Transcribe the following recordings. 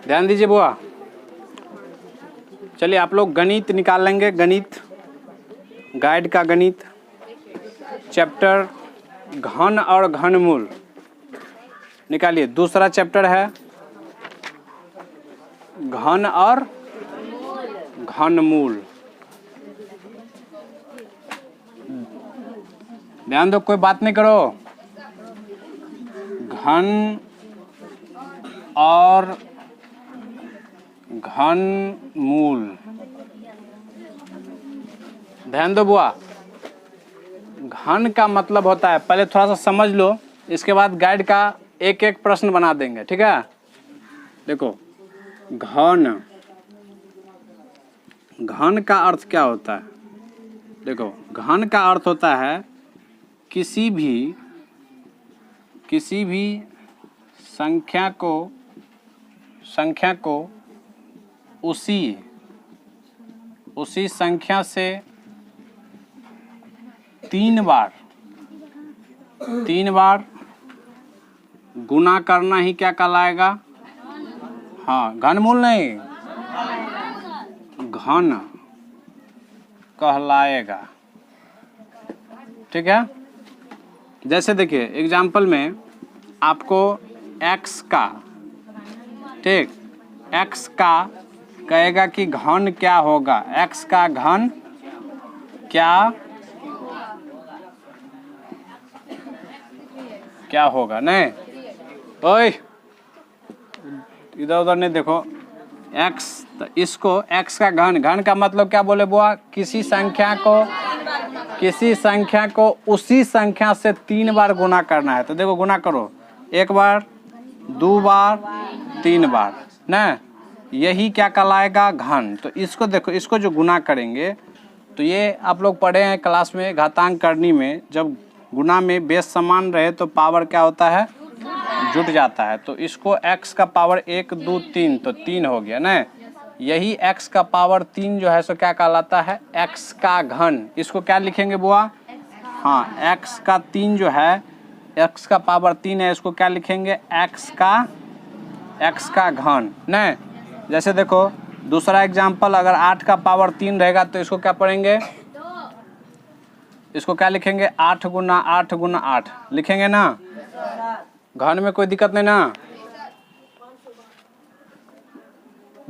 ध्यान दीजिए बुआ। चलिए आप लोग गणित निकाल लेंगे। गणित, गाइड का गणित, चैप्टर घन और घनमूल निकालिए। दूसरा चैप्टर है घन और घनमूल। ध्यान दो, कोई बात नहीं करो। घन और घनमूल, ध्यान दो बुआ। घन का मतलब होता है, पहले थोड़ा सा समझ लो, इसके बाद गाइड का एक एक प्रश्न बना देंगे, ठीक है। देखो, घन, घन का अर्थ क्या होता है? देखो, घन का अर्थ होता है किसी भी संख्या को उसी संख्या से तीन बार गुना करना ही क्या कहलाएगा? हाँ, घनमूल नहीं, घन कहलाएगा, ठीक है। जैसे देखिए एग्जाम्पल में आपको x का, ठीक, x का कहेगा कि घन क्या होगा, x का घन क्या होगा? नहीं, ओए इधर उधर नहीं देखो। x, तो इसको x का घन का मतलब क्या बोले बुआ? किसी संख्या को उसी संख्या से 3 बार गुना करना है। तो देखो गुना करो, 1 बार, 2 बार, 3 बार, ना, यही क्या कहलाएगा? घन। तो इसको देखो, इसको जो गुना करेंगे, तो ये आप लोग पढ़े हैं क्लास में घातांक करनी में, जब गुना में बेस समान रहे तो पावर क्या होता है? जुट जाता है। तो इसको x का पावर 1, 2, 3, तो 3 हो गया ना। यही x का पावर 3 जो है सो क्या कहलाता है? x का घन। इसको क्या लिखेंगे बुआ? हाँ, x का 3 जो है, x का पावर 3 है, इसको क्या लिखेंगे? x का घन, नहीं। जैसे देखो दूसरा एग्जाम्पल, अगर 8 का पावर 3 रहेगा तो इसको क्या पढ़ेंगे? इसको क्या लिखेंगे? 8 गुना 8 गुना 8 लिखेंगे ना। घन में कोई दिक्कत नहीं ना।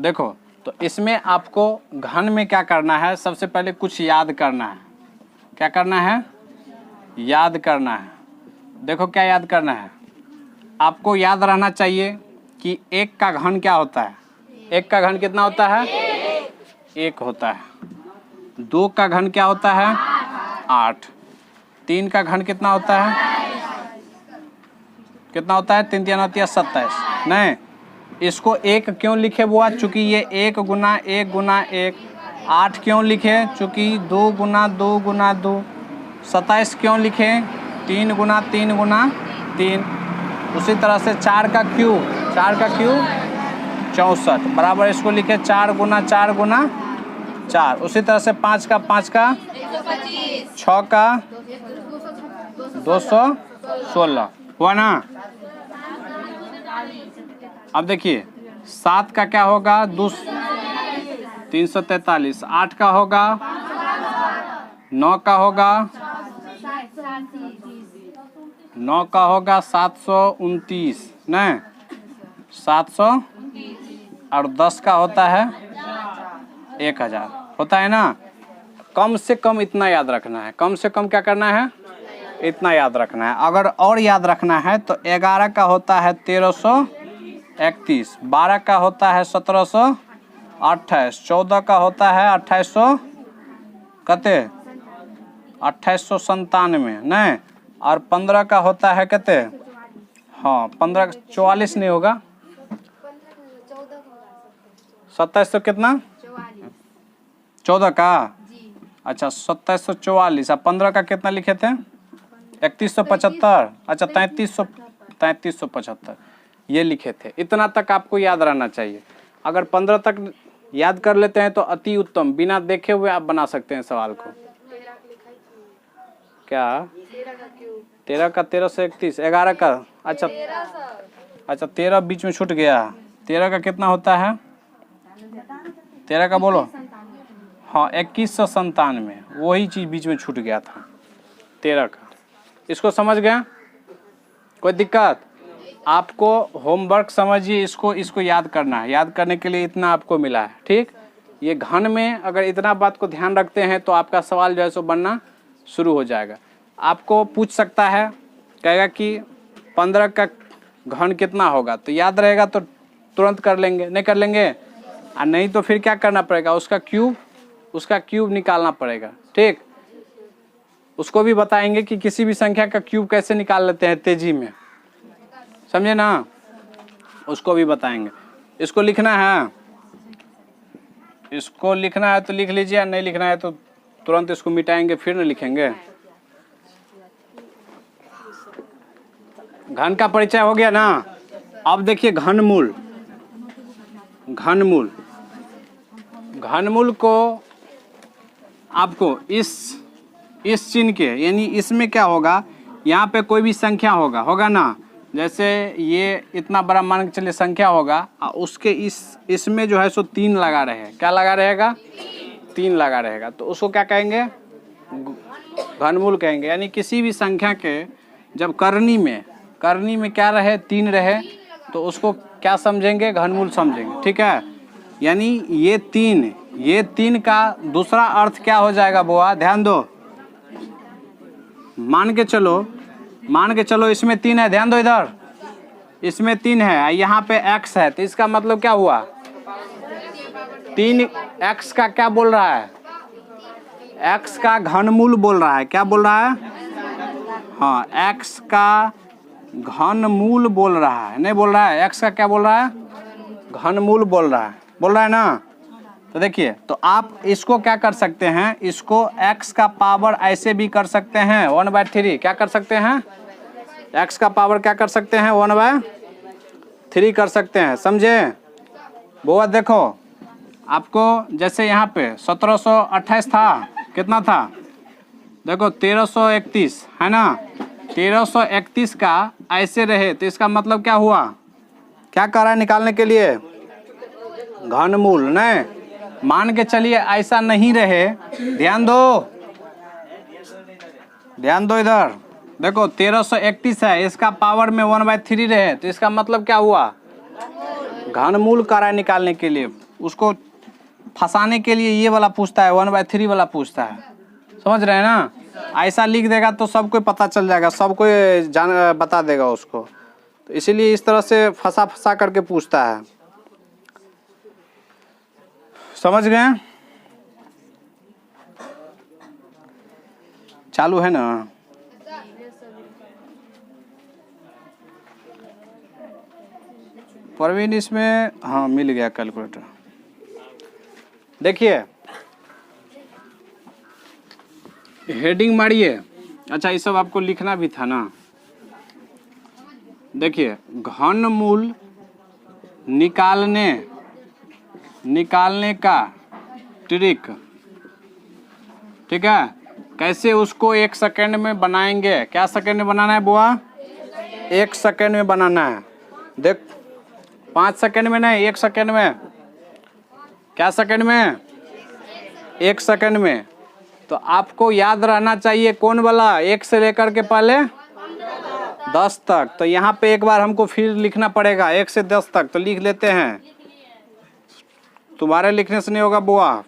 देखो, तो इसमें आपको घन में क्या करना है? सबसे पहले कुछ याद करना है। क्या करना है? याद करना है। देखो क्या याद करना है? आपको याद रहना चाहिए कि 1 का घन क्या होता है? 1 का घन कितना होता है? 1 होता है। 2 का घन क्या होता है? 8। 3 का घन कितना होता है? कितना होता है? 3 3 27। नहीं, इसको 1 क्यों लिखे बुआ? चूंकि ये 1 गुना 1 गुना 1। 8 क्यों लिखे? चूंकि 2 गुना 2 गुना 2। 27 क्यों लिखे? 3 गुना 3 गुना 3। उसी तरह से 4 का क्यूब 64 बराबर इसको लिखे 4 गुना 4 गुना 4। उसी तरह से 5 का 6 का 216 हुआ ना। अब देखिए 7 का क्या होगा? 343। 8 का होगा, 9 का होगा, 9 का होगा 729, नहीं 700, और 10 का होता है 1000, होता है ना। कम से कम इतना याद रखना है। कम से कम क्या करना है? इतना याद रखना है। अगर और याद रखना है तो 11 का होता है 1331, 12 का होता है 1728, 14 का होता है 2897, नहीं, और 15 का होता है कितने? हाँ 15, 44 नहीं होगा, 2700 कितना? 14 का, अच्छा 2744। अब 15 का कितना लिखे थे? 3175, अच्छा 3375 ये लिखे थे। इतना तक आपको याद रहना चाहिए। अगर 15 तक याद कर लेते हैं तो अति उत्तम, बिना देखे हुए आप बना सकते हैं सवाल को। क्या? 13 का 13 से 31, 11 का, अच्छा 13 बीच में छूट गया। 13 का कितना होता है? 13 का बोलो। हाँ 2197, वही चीज़ बीच में छूट गया था 13 का। इसको समझ गए? कोई दिक्कत? आपको होमवर्क समझिए, इसको याद करना है। याद करने के लिए इतना आपको मिला है, ठीक। ये घन में अगर इतना बात को ध्यान रखते हैं तो आपका सवाल जो है सो बनना शुरू हो जाएगा। आपको पूछ सकता है, कहेगा कि 15 का घन कितना होगा, तो याद रहेगा तो तुरंत कर लेंगे, नहीं कर लेंगे, और नहीं तो फिर क्या करना पड़ेगा, उसका क्यूब निकालना पड़ेगा, ठीक। उसको भी बताएंगे कि किसी भी संख्या का क्यूब कैसे निकाल लेते हैं तेजी में, समझे ना, उसको भी बताएंगे। इसको लिखना है, इसको लिखना है तो लिख लीजिए, या नहीं लिखना है तो तुरंत इसको मिटाएंगे, फिर न लिखेंगे। घन का परिचय हो गया ना। अब देखिए घनमूल। घनमूल को आपको इस चिन्ह के, यानी इसमें क्या होगा, यहाँ पे कोई भी संख्या होगा ना, जैसे ये इतना बड़ा मान के चलिए संख्या होगा, और उसके इसमें जो है सो 3 लगा रहे, क्या लगा रहेगा, 3 लगा रहेगा, तो उसको क्या कहेंगे, घनमूल कहेंगे। यानी किसी भी संख्या के जब करनी में क्या रहे, 3 रहे, तो उसको क्या समझेंगे, घनमूल समझेंगे, ठीक है। यानी ये 3 का दूसरा अर्थ क्या हो जाएगा बुआ, ध्यान दो। मान के चलो इसमें 3 है, ध्यान दो इधर, इसमें 3 है, यहाँ पे x है, तो इसका मतलब क्या हुआ, 3x का क्या बोल रहा है, x का घनमूल बोल रहा है, क्या बोल रहा है, हाँ x का घनमूल बोल रहा है, नहीं बोल रहा है, x का क्या बोल रहा है, घनमूल बोल रहा है ना। तो देखिए, तो आप इसको क्या कर सकते हैं, इसको x का पावर ऐसे भी कर सकते हैं 1/3, क्या कर सकते हैं, x का पावर क्या कर सकते हैं, 1/3 कर सकते हैं, समझे। बुआ देखो, आपको जैसे यहाँ पे 1728 था, कितना था, देखो 1331 है ना, 1331 का ऐसे रहे, तो इसका मतलब क्या हुआ, क्या कर रहा है निकालने के लिए, घनमूल। नहीं, मान के चलिए ऐसा नहीं रहे, ध्यान दो इधर, देखो 1331 है, इसका पावर में 1/3 रहे, तो इसका मतलब क्या हुआ, घनमूल कर रहा है निकालने के लिए। उसको फंसाने के लिए ये वाला पूछता है, 1/3 वाला पूछता है, समझ रहे हैं ना। ऐसा लिख देगा तो सबको पता चल जाएगा, सबको बता देगा उसको, तो इसीलिए इस तरह से फंसा करके पूछता है, समझ गए। चालू है ना, परवीन इसमें, हाँ मिल गया कैलकुलेटर। देखिए हेडिंग मारिए, अच्छा ये सब आपको लिखना भी था ना। देखिए घनमूल निकालने का ट्रिक, ठीक है, कैसे उसको 1 सेकेंड में बनाएंगे, क्या सेकेंड में बनाना है बुआ, 1 सेकेंड में बनाना है। देख 5 सेकेंड में नहीं, 1 सेकेंड में, क्या सेकेंड में, 1 सेकेंड में। तो आपको याद रहना चाहिए कौन वाला, 1 से लेकर के पहले 10 तक। तो यहाँ पे एक बार हमको फिर लिखना पड़ेगा 1 से 10 तक, तो लिख लेते हैं, तुम्हारे लिखने से नहीं होगा बुआ।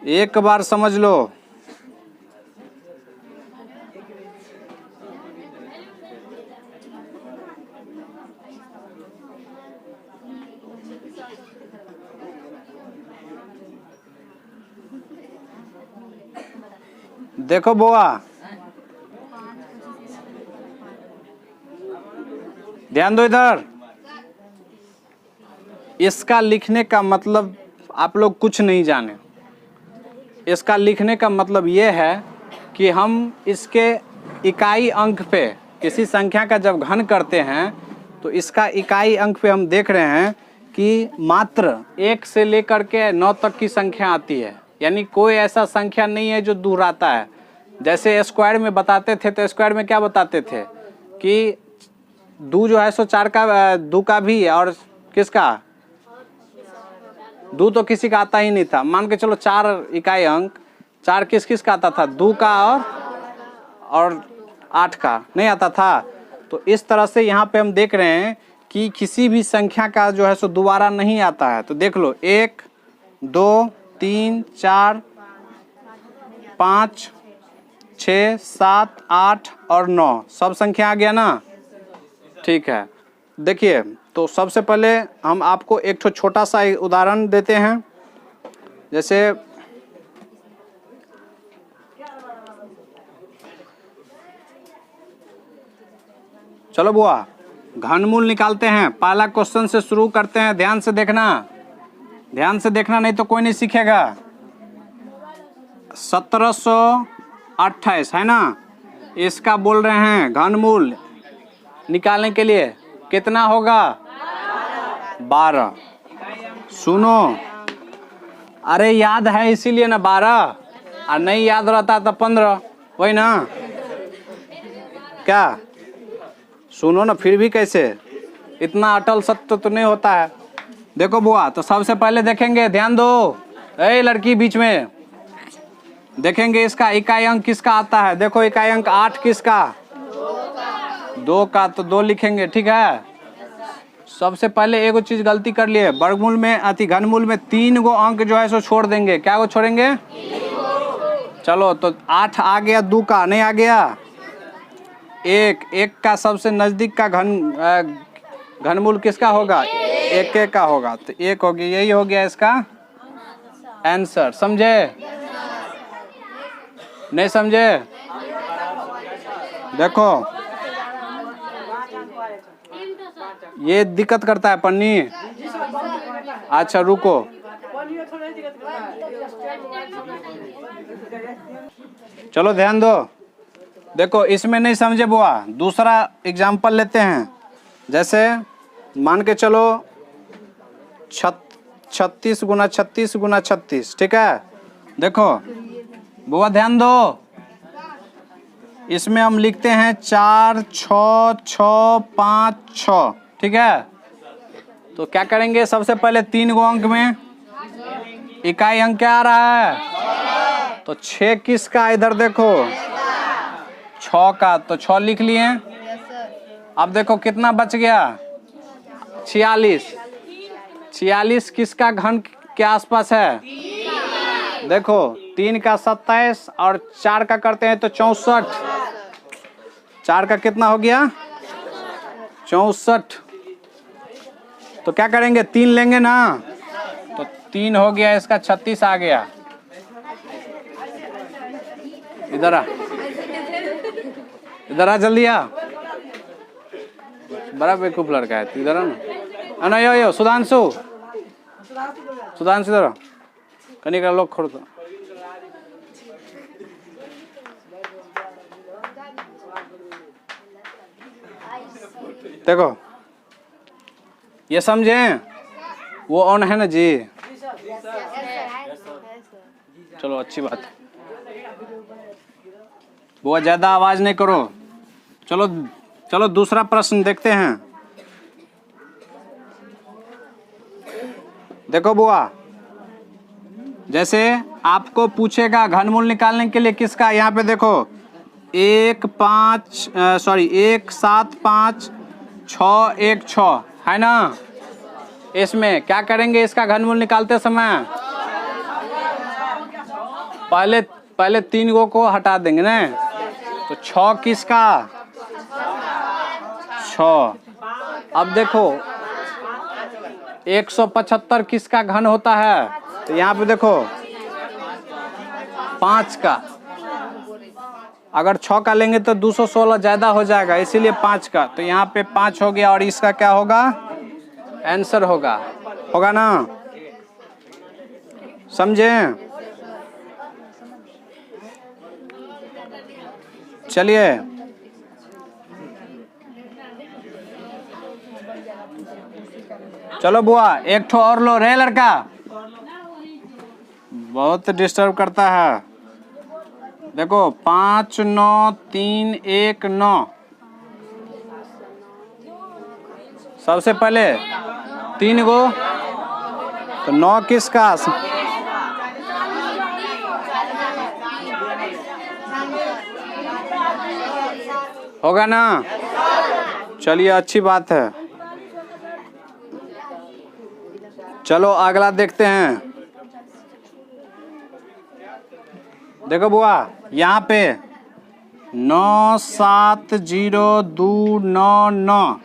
एक बार समझ लो, देखो बुआ ध्यान दो इधर, इसका लिखने का मतलब आप लोग कुछ नहीं जाने। इसका लिखने का मतलब ये है कि हम इसके इकाई अंक पे किसी संख्या का जब घन करते हैं तो इसका इकाई अंक पे हम देख रहे हैं कि मात्र 1 से लेकर के 9 तक की संख्या आती है। यानी कोई ऐसा संख्या नहीं है जो दोहराता है। जैसे स्क्वायर में बताते थे तो स्क्वायर में क्या बताते थे कि दो जो है सो 4 का, दो का भी और किसका, दो तो किसी का आता ही नहीं था। मान के चलो 4 इकाई अंक, 4 किस किस का आता था, 2 का और 8 का नहीं आता था। तो इस तरह से यहाँ पे हम देख रहे हैं कि किसी भी संख्या का जो है सो दोबारा नहीं आता है। तो देख लो 1 2 3 4 5 6 7 8 और 9 सब संख्या आ गया ना। ठीक है, देखिए तो सबसे पहले हम आपको एक ठो छोटा सा उदाहरण देते हैं। जैसे चलो बुआ घनमूल निकालते हैं। पहला क्वेश्चन से शुरू करते हैं, ध्यान से देखना, ध्यान से देखना नहीं तो कोई नहीं सीखेगा। 1728 है ना, इसका बोल रहे हैं घनमूल निकालने के लिए कितना होगा, 12। सुनो, अरे याद है इसीलिए ना 12, और नहीं याद रहता तो 15, वही ना। क्या सुनो ना, फिर भी कैसे, इतना अटल सत्य तो नहीं होता है। देखो बुआ, तो सबसे पहले देखेंगे, ध्यान दो, ए लड़की बीच में, देखेंगे इसका इकाई अंक किसका आता है। देखो इकाई अंक 8 किसका, 2 का, तो 2 लिखेंगे। ठीक है, सबसे पहले एगो चीज गलती कर लिए, वर्गमूल में अति घनमूल में 3 गो अंक जो है सो छोड़ देंगे। क्या वो छोड़ेंगे, चलो तो 8 आ गया, 2 का नहीं आ गया, 1 का सबसे नजदीक का घनमूल किसका होगा, 1 का होगा, तो 1 हो गया, यही हो गया इसका आंसर। समझे, नहीं समझे, देखो ये दिक्कत करता है पन्नी। अच्छा रुको, चलो ध्यान दो, देखो इसमें नहीं समझे बुआ, दूसरा एग्जाम्पल लेते हैं। जैसे मान के चलो 36 गुना 36 गुना 36, ठीक है। देखो बुआ ध्यान दो, इसमें हम लिखते हैं 4 6 6 5 6, ठीक है। तो क्या करेंगे, सबसे पहले 3 गो अंक में इकाई अंक क्या आ रहा है, तो 6 किसका, इधर देखो 6 का, तो 6 लिख लिए। अब देखो कितना बच गया, 46, 46 किसका घन के आसपास है, देखो 3 का 27 और 4 का करते हैं तो 64, 4 का कितना हो गया, 64। तो क्या करेंगे, 3 लेंगे ना, तो 3 हो गया, इसका 36 आ गया। इधर आ, इधर आ जल्दी आ, बड़ा बेवकूफ लड़का है, इधर आ ना, यो सुधांशु, सुधांशु इधर कहीं का लोग खोल दो। देखो ये समझे, वो ऑन है ना जी, चलो अच्छी बात है। वो ज्यादा आवाज नहीं करो। चलो चलो दूसरा प्रश्न देखते हैं। देखो बुआ, जैसे आपको पूछेगा घनमूल निकालने के लिए किसका, यहाँ पे देखो 1 7 5 6 1 6 है ना। इसमें क्या करेंगे, इसका घनमूल निकालते समय पहले 3 गो को हटा देंगे ना, तो 6 किसका, 6। अब देखो 175 किसका घन होता है, तो यहाँ पे देखो 5 का, अगर 6 का लेंगे तो 216 ज्यादा हो जाएगा, इसीलिए 5 का, तो यहाँ पे 5 हो गया, और इसका क्या होगा, आंसर होगा ना। समझे, चलिए चलो बुआ एक ठो और लो रे लड़का, बहुत डिस्टर्ब करता है। देखो 5 9 3 1 9। सबसे पहले 3 गो, तो 9 किसका? होगा ना? चलिए अच्छी बात है। चलो अगला देखते हैं। देखो बुआ, यहाँ पे 9 7 0 2 9 9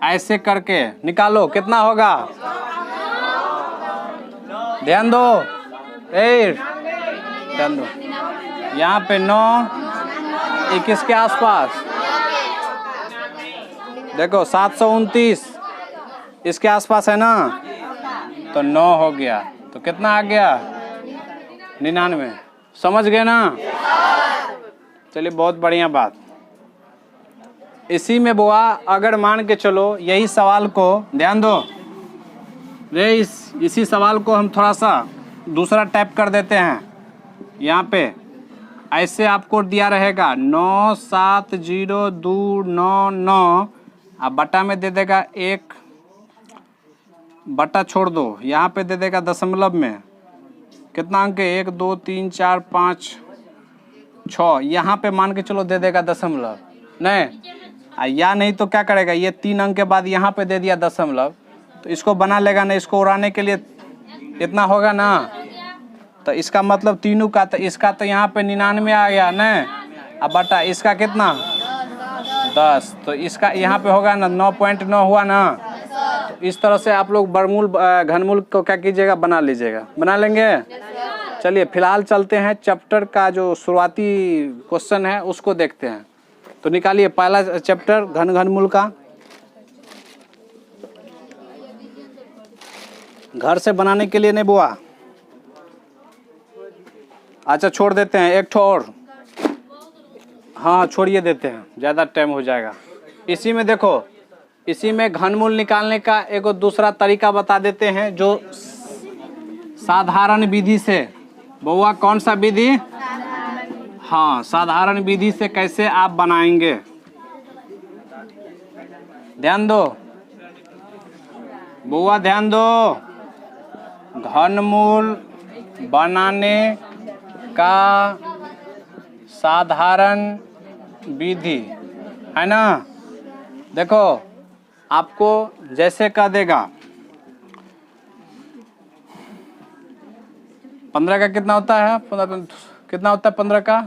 ऐसे करके निकालो, कितना होगा? ध्यान दो, ध्यान दो। यहाँ पे 9 21 के आसपास, देखो 729 इसके आसपास है ना, तो 9 हो गया, तो कितना आ गया? 99। समझ गए ना? चलिए बहुत बढ़िया बात। इसी में बुआ अगर मान के चलो यही सवाल को, ध्यान दो रे, इसी सवाल को हम थोड़ा सा दूसरा टाइप कर देते हैं। यहाँ पे ऐसे आपको दिया रहेगा 9 7 0 2 9 9, अब बटा में दे देगा 1, बटा छोड़ दो, यहाँ पे दे देगा दशमलव में कितना अंक है? 1 2 3 4 5 6, यहाँ पे मान के चलो दे देगा दशमलव, नहीं या नहीं तो क्या करेगा? ये 3 अंक के बाद यहाँ पे दे दिया दशमलव, तो इसको बना लेगा ना, इसको उड़ाने के लिए इतना होगा ना, तो इसका मतलब तीनों का, तो इसका तो यहाँ पे 99 आ गया ना, अब बटा इसका कितना? 10, तो इसका यहाँ पे होगा ना 9.9 हुआ ना। तो इस तरह से आप लोग वर्गमूल घनमूल को क्या कीजिएगा? बना लीजिएगा। बना लेंगे? चलिए फिलहाल चलते हैं चैप्टर का जो शुरुआती क्वेश्चन है उसको देखते हैं। तो निकालिए पहला चैप्टर घनमूल का। घर से बनाने के लिए नहीं बुआ, अच्छा छोड़ देते हैं एक ठो और, हाँ छोड़िए देते हैं, ज़्यादा टाइम हो जाएगा। इसी में देखो, इसी में घनमूल निकालने का एक दूसरा तरीका बता देते हैं, जो साधारण विधि से। बउआ कौन सा विधि? हाँ साधारण विधि से कैसे आप बनाएंगे, ध्यान दो बउआ, ध्यान दो। घनमूल बनाने का साधारण विधि है ना। देखो आपको जैसे कह देगा 15 का कितना होता है? कितना होता है 15 का?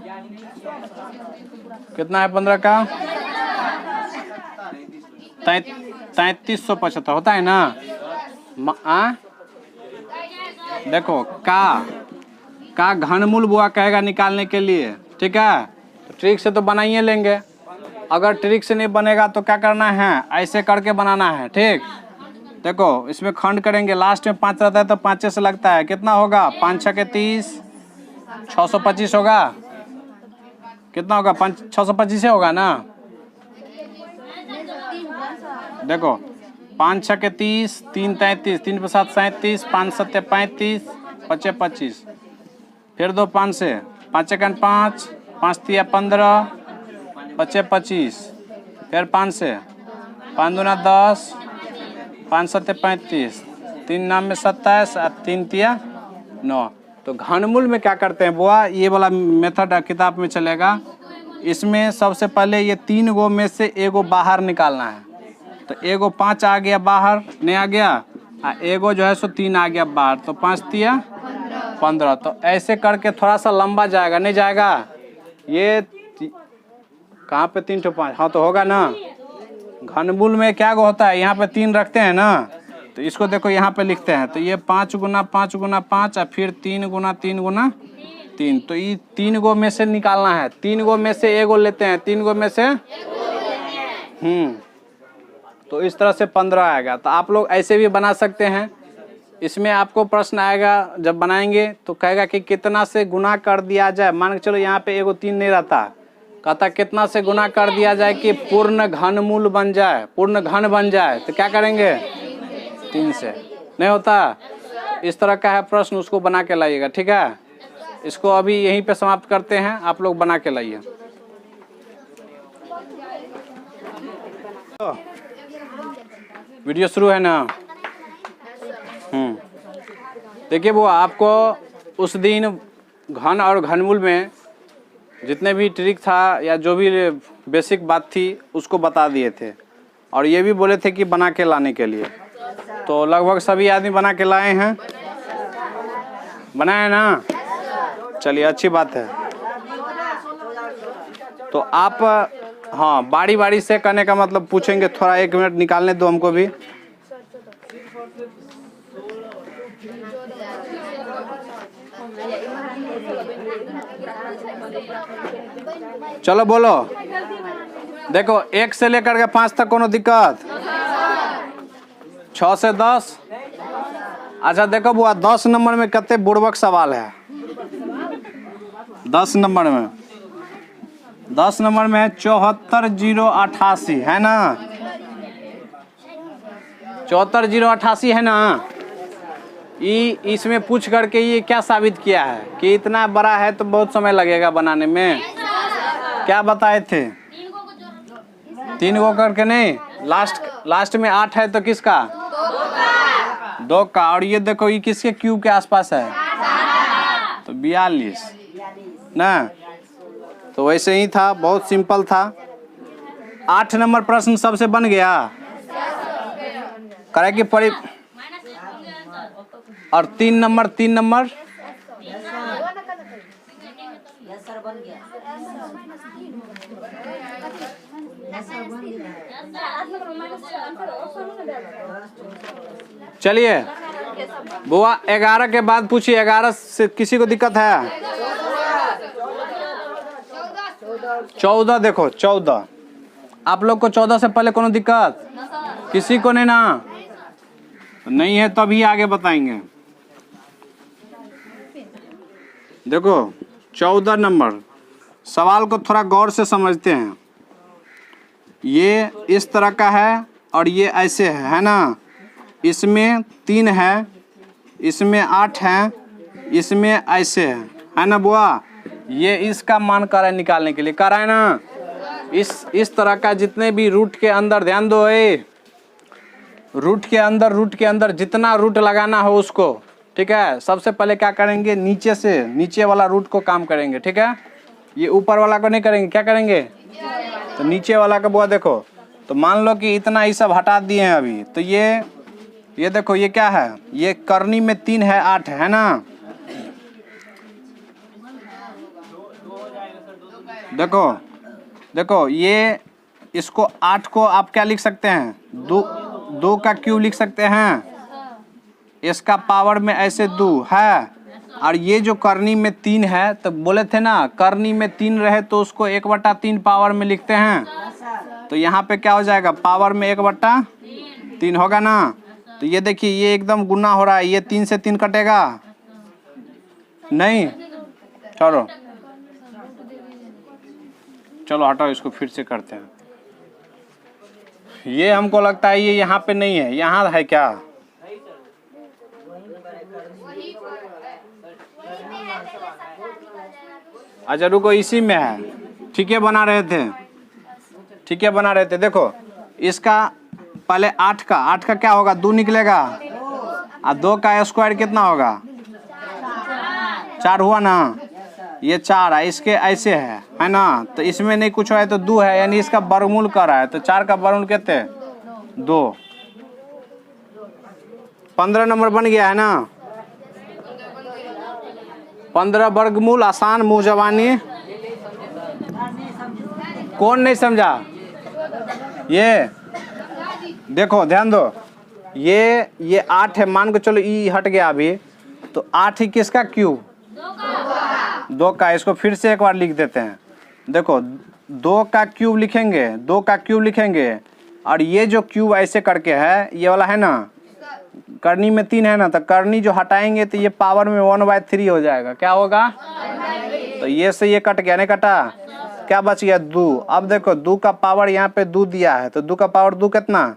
कितना है 15 का? 3375 होता है ना। देखो का घनमूल बुआ कहेगा निकालने के लिए, ठीक है? तो ट्रिक से तो बनाइए लेंगे, अगर ट्रिक से नहीं बनेगा तो क्या करना है? ऐसे करके बनाना है, ठीक? देखो इसमें खंड करेंगे, लास्ट में 5 रहता है तो 5 से लगता है, कितना होगा? 5 6 के 30, 625 होगा, कितना होगा? 625 होगा ना। देखो 5 6 के 30, 3 33, 3 7 37, 5 7 35, 5 25, फिर दो 5 से, 5 1 5, 5 3 15, 5 25, फिर 5 से, 5 2 10, 5 7 35, 3 9 में 27 और 3 3 9। तो घनमूल में क्या करते हैं बुआ? ये वाला मेथड किताब में चलेगा। इसमें सबसे पहले ये 3 गो में से एगो बाहर निकालना है। तो एगो 5 आ गया बाहर, नहीं आ गया, एगो जो है सो 3 आ गया बाहर, तो 5 3 15। तो ऐसे करके थोड़ा सा लंबा जाएगा, नहीं जाएगा? ये कहाँ पे 3 to 5, हाँ तो होगा ना। घनमूल में क्या गो होता है? यहाँ पे 3 रखते हैं ना, तो इसको देखो यहाँ पे लिखते हैं, तो ये 5 गुना 5 गुना 5 और फिर 3 गुना 3 गुना 3। तो ये 3 गो में से निकालना है, 3 गो में से एगो लेते हैं, 3 गो में से तो इस तरह से 15 आएगा। तो आप लोग ऐसे भी बना सकते हैं। इसमें आपको प्रश्न आएगा जब बनाएंगे तो कहेगा कि कितना से गुना कर दिया जाए। मान के चलो यहाँ पे एगो 3 नहीं रहता, कहता कितना से गुना कर दिया जाए कि पूर्ण घनमूल बन जाए, पूर्ण घन बन जाए। तो क्या करेंगे? 3 से नहीं होता, इस तरह का है प्रश्न, उसको बना के लाइएगा, ठीक है। इसको अभी यहीं पे समाप्त करते हैं, आप लोग बना के लाइए। वीडियो शुरू है ना? देखिए वो आपको उस दिन घन और घनमूल में जितने भी ट्रिक था या जो भी बेसिक बात थी उसको बता दिए थे, और ये भी बोले थे कि बना के लाने के लिए। तो लगभग सभी आदमी बना के लाए हैं, बनाए ना? चलिए अच्छी बात है। तो आप हाँ बारी बारी से करने का मतलब पूछेंगे, थोड़ा 1 मिनट निकालने दो हमको भी। चलो बोलो। देखो 1 से लेकर के 5 तक कोनो दिक्कत? 6 से 10? अच्छा देखो बुआ 10 नंबर में कितने बुड़बक सवाल है। 10 नंबर में 74088 है ना? 74088 है ना? इसमें पूछ करके ये क्या साबित किया है कि इतना बड़ा है तो बहुत समय लगेगा बनाने में। क्या बताए थे? 3 को करके नहीं, लास्ट में 8 है तो किसका? 2 का। और ये देखो ये किसके क्यूब के आसपास है? तो 42 ना। तो वैसे ही था, बहुत सिंपल था। 8 नंबर प्रश्न सबसे बन गया करे की पड़ी। और 3 नंबर चलिए बुआ 11 के बाद पूछिए। 11 से किसी को दिक्कत है? 14 देखो 14। आप लोग को 14 से पहले कोनो दिक्कत? किसी को नहीं ना? नहीं है तो अभी आगे बताएंगे। देखो 14 नंबर सवाल को थोड़ा गौर से समझते हैं। ये इस तरह का है और ये ऐसे है ना? इसमें 3 है, इसमें 8 है, इसमें ऐसे है ना बुआ? ये इसका मान कर रहा है निकालने के लिए, कर रहा है ना? इस तरह का जितने भी रूट के अंदर ध्यान दो, रूट के अंदर जितना रूट लगाना हो उसको, ठीक है। सबसे पहले क्या करेंगे? नीचे से नीचे वाला रूट को काम करेंगे, ठीक है। ये ऊपर वाला को नहीं करेंगे। क्या करेंगे? तो नीचे वाला का बुआ देखो। तो मान लो कि इतना ये सब हटा दिए हैं अभी, तो ये देखो ये क्या है? ये करनी में 3 है, 8 है ना? देखो ये इसको 8 को आप क्या लिख सकते हैं? 2 का क्यूब लिख सकते हैं। इसका पावर में ऐसे 2 है, और ये जो करनी में 3 है, तो बोले थे ना करनी में 3 रहे तो उसको 1/3 पावर में लिखते हैं। तो यहाँ पे क्या हो जाएगा? पावर में 1/3 होगा ना? तो ये देखिए ये एकदम गुना हो रहा है। ये 3 से 3 कटेगा नहीं? चलो हटाओ, इसको फिर से करते हैं। ये हमको लगता है ये यहाँ पे नहीं है, यहाँ है क्या? अच्छा रुको, इसी में है। ठीक है बना रहे थे। देखो इसका पहले 8 का क्या होगा? 2 निकलेगा, और 2 का स्क्वायर कितना होगा? 4 हुआ ना? ये 4 है, इसके ऐसे है ना? तो इसमें नहीं कुछ है तो 2 है, यानी इसका वर्गमूल कर रहा है। तो 4 का वर्गमूल कितने? 2। 15 नंबर बन गया है ना? 15 वर्गमूल आसान मुँह जबानी। कौन नहीं समझा? ये देखो ध्यान दो, ये 8 है, मान के चलो ई हट गया अभी, तो 8 ही किसका क्यूब? 2 का। इसको फिर से एक बार लिख देते हैं। देखो 2 का क्यूब लिखेंगे, और ये जो क्यूब ऐसे करके है, ये वाला है ना? करनी में 3 है ना? तो करनी जो हटाएंगे तो ये पावर में 1/3 हो जाएगा। क्या होगा? तो ये से ये कट गया, नहीं कटा? क्या बच गया? 2। अब देखो 2 का पावर यहाँ पे 2 दिया है, तो 2 का पावर 2 कितना?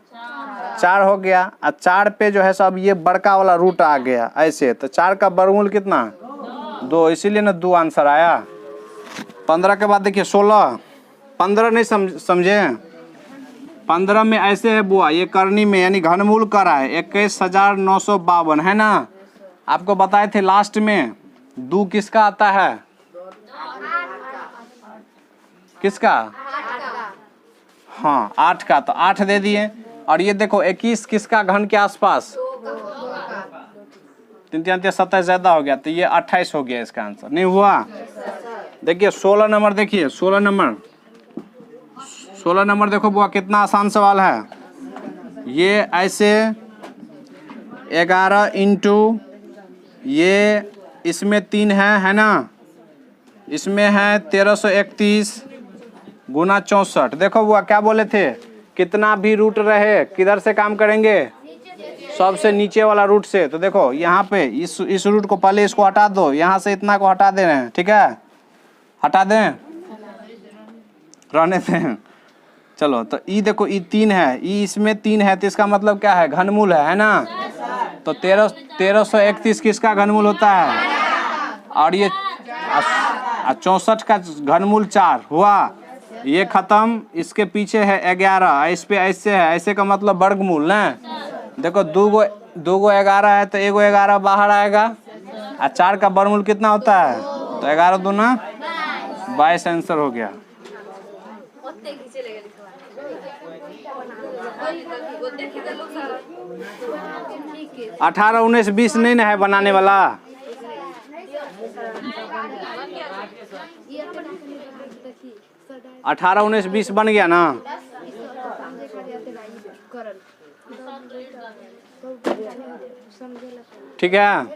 4 हो गया। और 4 पे जो है सब ये बड़का वाला रूट आ गया ऐसे, तो 4 का वर्गमूल कितना 2, इसीलिए ना 2 आंसर आया। 15 के बाद देखिए 16, 15 नहीं समझे, 15 में ऐसे है बुआ, ये करनी में यानी घनमूल कर रहा है 21,952 है ना। आपको बताए थे लास्ट में 2 किसका आता है, किसका, हाँ 8 का, तो 8 दे दिए। और ये देखो 21 किसका घन के आसपास, 3 3 27 ज्यादा हो गया, तो ये 28 हो गया इसका आंसर, नहीं हुआ। देखिए 16 नंबर, देखिए 16 नंबर, 16 नंबर देखो बुआ कितना आसान सवाल है। ये ऐसे 11 इंटू ये इसमें 3 है ना, इसमें है 1331 गुना 64। देखो बुआ क्या बोले थे, कितना भी रूट रहे किधर से काम करेंगे, सबसे नीचे वाला रूट से। तो देखो यहाँ पे इस रूट को पहले इसको हटा दो, यहाँ से इतना को हटा दे रहे हैं, ठीक है, हटा दें, रहने दें, चलो। तो ई देखो ई 3 है, ई इसमें 3 है, तो इसका मतलब क्या है, घनमूल है ना। तो 1331 किसका घनमूल होता है, और ये 64 का घनमूल 4 हुआ, ये खत्म। इसके पीछे है 11, इस पे ऐसे है, ऐसे का मतलब वर्गमूल ना। देखो 2 गो 11 है, तो 1 गो 11 बाहर आएगा, और 4 का वर्गमूल कितना होता है, तो 11 दूना 22 आंसर हो गया। 18 19 20 नहीं ना है बनाने वाला, अठारह 19 20 बन गया ना। ठीक है,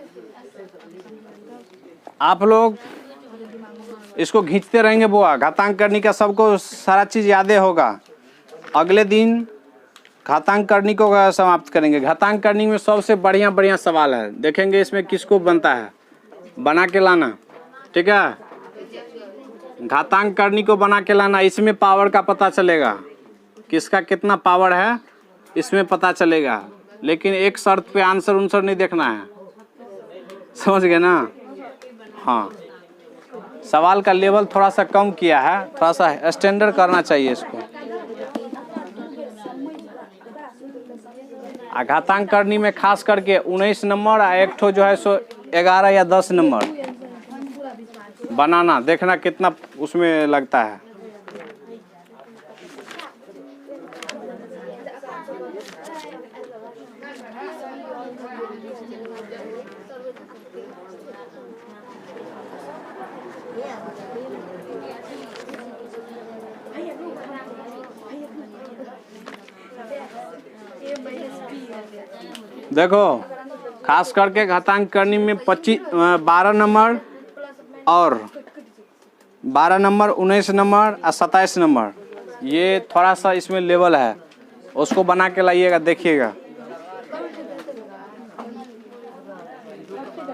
आप लोग इसको खींचते रहेंगे बुआ, घातांक करनी का सबको सारा चीज यादें होगा। अगले दिन घातांक करनी को समाप्त करेंगे। घातांक करनी में सबसे बढ़िया सवाल है, देखेंगे इसमें किसको बनता है, बना के लाना, ठीक है। घातांक करनी को बना के लाना, इसमें पावर का पता चलेगा, किसका कितना पावर है इसमें पता चलेगा। लेकिन एक शर्त पे आंसर उनसर नहीं देखना है, समझ गए ना। हाँ, सवाल का लेवल थोड़ा सा कम किया है, थोड़ा सा स्टैंडर्ड करना चाहिए इसको। घातांक करनी में खास करके 19 नंबर और एक ठो जो है सो 11 या 10 नंबर बनाना, देखना कितना उसमें लगता है। देखो खास करके घातांक करनी में 12 नंबर और 12 नंबर 19 नंबर और 27 नंबर, ये थोड़ा सा इसमें लेवल है, उसको बना के लाइएगा, देखिएगा।